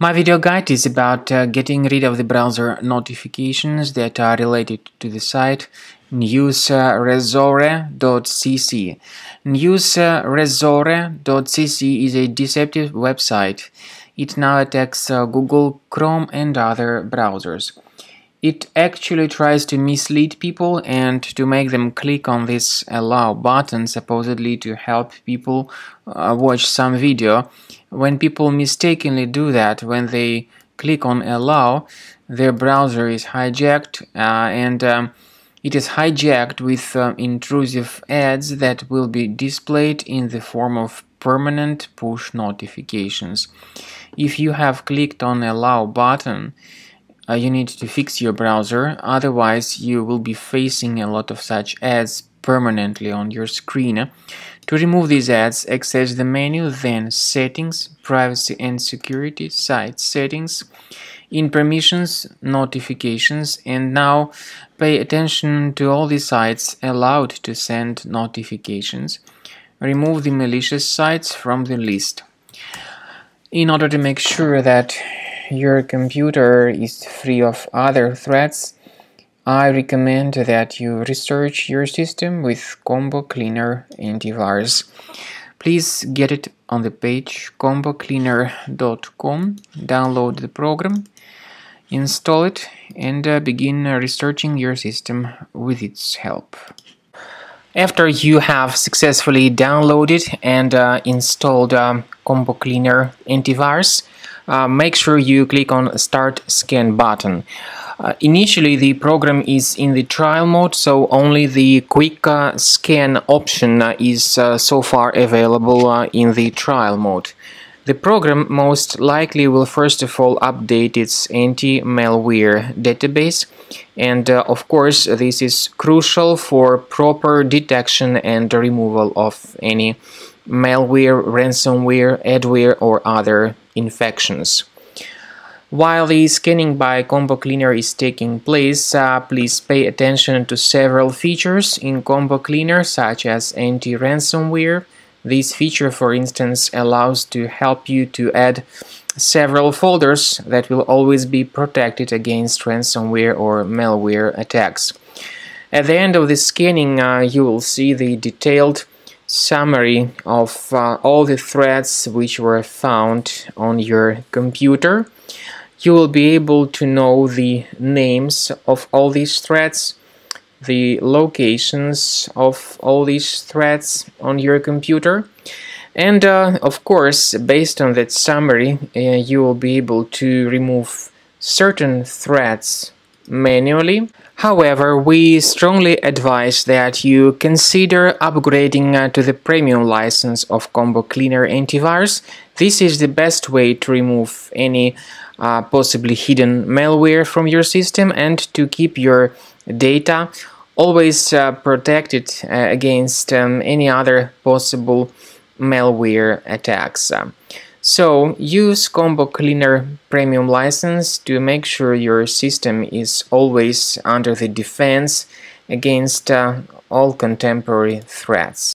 My video guide is about getting rid of the browser notifications that are related to the site News-rezore.cc. News-rezore.cc is a deceptive website. It now attacks Google, Chrome and other browsers. It actually tries to mislead people and to make them click on this allow button, supposedly to help people watch some video. When people mistakenly do that, when they click on allow, their browser is hijacked and it is hijacked with intrusive ads that will be displayed in the form of permanent push notifications. If you have clicked on allow button, you need to fix your browser, otherwise you will be facing a lot of such ads permanently on your screen. To remove these ads, access the menu, then Settings, Privacy and Security, Site Settings, in Permissions, Notifications, and now pay attention to all the sites allowed to send notifications. Remove the malicious sites from the list. In order to make sure that your computer is free of other threats, I recommend that you research your system with Combo Cleaner Antivirus. Please get it on the page combocleaner.com, download the program, install it, and begin researching your system with its help. After you have successfully downloaded and installed Combo Cleaner Antivirus, make sure you click on Start Scan button. Initially the program is in the trial mode, so only the quick scan option is so far available in the trial mode. The program most likely will first of all update its anti-malware database, and of course this is crucial for proper detection and removal of any malware, ransomware, adware or other infections. While the scanning by Combo Cleaner is taking place, please pay attention to several features in Combo Cleaner, such as anti-ransomware. This feature, for instance, allows to help you to add several folders that will always be protected against ransomware or malware attacks. At the end of the scanning, you will see the detailed summary of all the threats which were found on your computer. You will be able to know the names of all these threats, the locations of all these threats on your computer, and of course, based on that summary, you will be able to remove certain threats manually. However, we strongly advise that you consider upgrading to the premium license of Combo Cleaner Antivirus. This is the best way to remove any possibly hidden malware from your system and to keep your data always protected against any other possible malware attacks. So use Combo Cleaner Premium license to make sure your system is always under the defense against all contemporary threats.